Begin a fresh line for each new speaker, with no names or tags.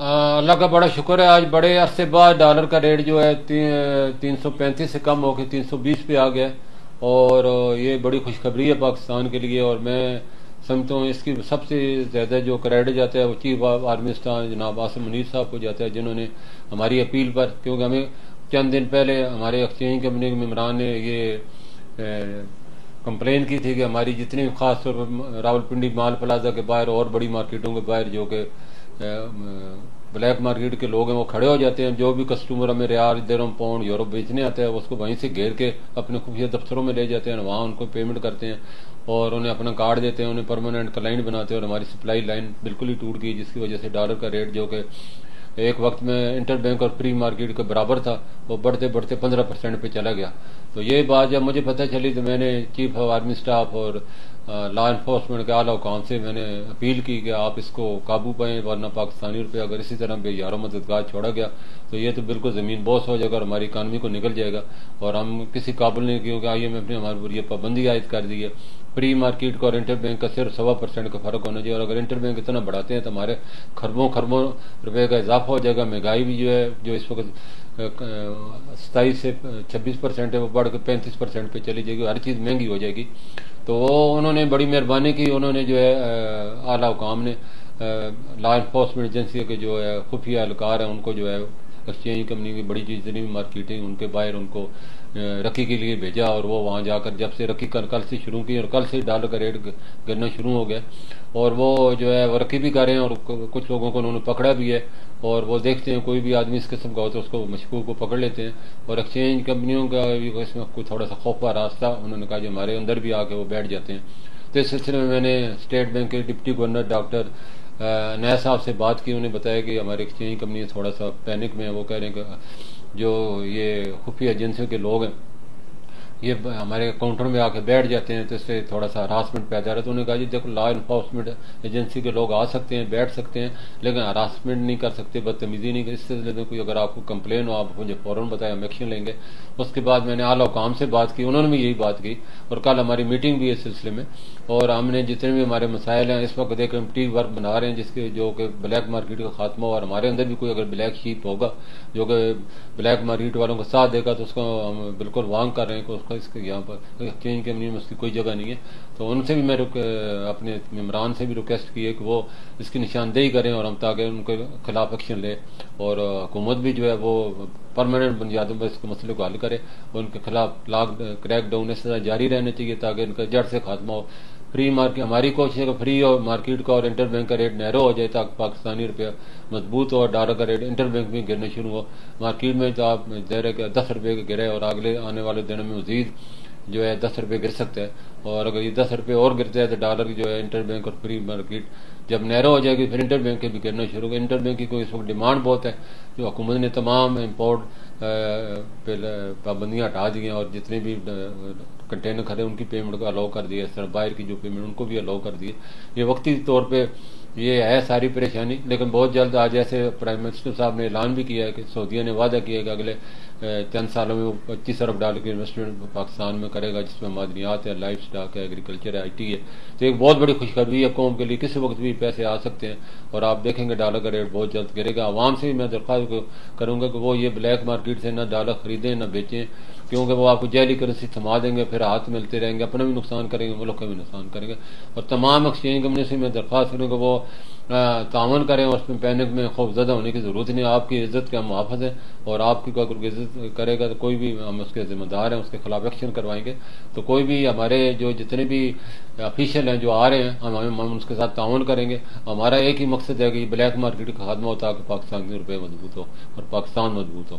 अल्लाह का बड़ा शुक्र है। आज बड़े अरसे बाद डॉलर का रेट जो है 335 से कम होकर 320 पे आ गया। और ये बड़ी खुशखबरी है पाकिस्तान के लिए। और मैं समझता हूँ इसकी सबसे ज़्यादा जो क्रेडिट जाता है वो चीफ आर्मी स्टाफ जनाब आसिम मुनीर साहब को जाता है, जिन्होंने हमारी अपील पर, क्योंकि हमें चंद दिन पहले हमारे एक्सचेंज कंपनी के मेम्बरान ने ये कंप्लेन की थी कि हमारी जितनी खास तौर पर रावलपिंडी माल प्लाजा के बाहर और बड़ी मार्केटों के बाहर जो कि ब्लैक मार्केट के लोग हैं वो खड़े हो जाते हैं। जो भी कस्टमर हमें रियाल दिरहम पाउंड यूरो बेचने आता है उसको वहीं से घेर के अपने खुफिया दफ्तरों में ले जाते हैं, वहाँ उनको पेमेंट करते हैं और उन्हें अपना कार्ड देते हैं, उन्हें परमानेंट क्लाइंट बनाते हैं। और हमारी सप्लाई लाइन बिल्कुल ही टूट गई, जिसकी वजह से डॉलर का रेट जो कि एक वक्त में इंटर बैंक और प्री मार्केट के बराबर था, वो बढ़ते बढ़ते 15% पे चला गया। तो ये बात जब मुझे पता चली तो मैंने चीफ ऑफ आर्मी स्टाफ और लॉ इन्फोर्समेंट के आला हुकाम से मैंने अपील की कि आप इसको काबू पाएं, वरना पाकिस्तानी रुपये अगर इसी तरह बेयारो मददगार छोड़ा गया तो ये तो बिल्कुल ज़मीन बोस हो जाएगा और हमारी इकानमी को निकल जाएगा। और हम किसी काबुल नहीं, क्योंकि IMF ने हमारे ऊपर ये पाबंदी आयद कर दी है। प्री मार्केट का और इंटर बैंक का सिर्फ 1.25% का फर्क होना चाहिए। और अगर इंटर बैंक इतना बढ़ाते हैं तो हमारे खरबों खरबों रुपए का इजाफा हो जाएगा। महंगाई भी जो है, जो इस वक्त 27 से 26% है, वो बढ़ के 35% पे चली जाएगी। हर चीज़ महंगी हो जाएगी। तो उन्होंने बड़ी मेहरबानी की, उन्होंने जो है आला हुकाम ने लॉ इन्फोर्समेंट एजेंसी के जो है खुफिया एहलकार हैं उनको जो है एक्सचेंज कंपनी की बड़ी जितनी भी मार्केटिंग उनके बाहर उनको रखी के लिए भेजा। और वो वहाँ जाकर जब से रखी कल से शुरू की और कल से डॉलर का रेट गिरना शुरू हो गया। और वो जो है वो रखी भी कर रहे हैं और कुछ लोगों को उन्होंने पकड़ा भी है। और वो देखते हैं कोई भी आदमी इस किस्म का हो तो उसको मशकूक को पकड़ लेते हैं। और एक्सचेंज कंपनियों का भी इसमें कोई थोड़ा सा खौफा रास्ता उन्होंने कहा जो हमारे अंदर भी आके वो बैठ जाते हैं। तो इस सिलसिले में मैंने स्टेट बैंक के डिप्टी गवर्नर डॉक्टर नया साहब से बात की। उन्हें बताया कि हमारे एक्सचेंज कंपनी थोड़ा सा पैनिक में है। वो कह रहे हैं कि जो ये खुफिया एजेंसियों के लोग हैं ये हमारे काउंटर में आके बैठ जाते हैं, तो इससे थोड़ा सा हरासमेंट पैदा है। तो उन्होंने कहा जी देखो, लॉ इन्फोर्समेंट एजेंसी के लोग आ सकते हैं, बैठ सकते हैं, लेकिन हरासमेंट नहीं कर सकते, बदतमीजी नहीं कर। इस सिलसिले में कोई अगर आपको कंप्लेन हो आप मुझे फ़ौरन बताएं, हम एक्शन लेंगे। उसके बाद मैंने आला हुकाम से बात की, उन्होंने भी यही बात की। और कल हमारी मीटिंग भी है इस सिलसिले में। और हमने जितने भी हमारे मसाइल हैं इस वक्त एक टीम वर्क बना रहे हैं जिसके जो कि ब्लैक मार्केट का खात्मा हो। और हमारे अंदर भी कोई अगर ब्लैक शीप होगा जो कि ब्लैक मार्केट वालों का साथ देगा तो उसको हम बिल्कुल वांग कर रहे हैं कि उसका इसके यहाँ पर एक्सचेंज कंपनी में उसकी कोई जगह नहीं है। तो उनसे भी मैं अपने मेम्बरान से भी रिक्वेस्ट की है कि वो इसकी निशानदेही करें और हम ताकि उनके खिलाफ एक्शन ले। और हुकूमत भी जो है वो परमानेंट बुनियादों पर इसके मसले को हल करे। उनके खिलाफ क्रैक डाउन इस तरह जारी रहने चाहिए ताकि इनका जड़ से खात्मा हो। फ्री मार्केट हमारी कोशिश है कि फ्री और मार्केट का और इंटर बैंक का रेट नैरो हो जाए ताकि पाकिस्तानी रुपया मजबूत हो और डॉलर का रेट इंटर बैंक में गिरने शुरू हो। मार्केट में तो आप दे रहे 10 रुपये का गिरे और अगले आने वाले दिनों में मजीद जो है 10 रुपये गिर सकता है। और अगर ये 10 रुपये और गिरता है तो डॉलर की जो है इंटर बैंक और फ्री मार्केट जब नैरो हो जाएगी फिर इंटर बैंक के भी गिरना शुरू होगा। इंटर बैंक की कोई इस वक्त डिमांड बहुत है, जो हुकूमत ने तमाम इम्पोर्ट पाबंदियाँ हटा दी हैं और जितने भी कंटेनर खड़े उनकी पेमेंट को अलाउ कर दिया। इस तरह बाहर की जो पेमेंट उनको भी अलाउ कर दिए। ये वक्ती तौर पे ये है सारी परेशानी, लेकिन बहुत जल्द आज जैसे प्राइम मिनिस्टर साहब ने ऐलान भी किया है कि सऊदीया ने वादा किया है कि अगले चंद सालों में वो 25 अरब डॉलर की इन्वेस्टमेंट पाकिस्तान में करेगा, जिसमें मादनियात है, लाइफ स्टॉक है, एग्रीकल्चर है, IT है। तो एक बहुत बड़ी खुशखबरी है कौम के लिए, किसी वक्त भी पैसे आ सकते हैं। और आप देखेंगे डॉलर का रेट बहुत जल्द गिरेगा। आवाम से भी मैं दरख्वास्त करूँगा कि वो ये ब्लैक मार्केट से ना डॉलर खरीदें ना बेचें, क्योंकि वो आपको जैली करेंसी थमा देंगे, फिर हाथ मिलते रहेंगे, अपना भी नुकसान करेंगे, मुल्क का भी नुकसान करेंगे। और तमाम एक्सचेंज कंपनी से मैं दरख्वास्त करूँगा वो तावन करें और उसमें पैनिक में खौफजदा होने की ज़रूरत नहीं। आपकी इज्जत के हम मुहाफ़िज़ हैं और आपकी को अगर इज्जत करेगा तो कोई भी हम उसके जिम्मेदार हैं, उसके खिलाफ एक्शन करवाएंगे। तो कोई भी हमारे जो जितने भी ऑफिशियल हैं जो आ रहे हैं हम उसके साथ तावन करेंगे। हमारा एक ही मकसद है कि ब्लैक मार्केट का खात्मा हो ताकि पाकिस्तान के रुपये मजबूत हो और पाकिस्तान मजबूत हो।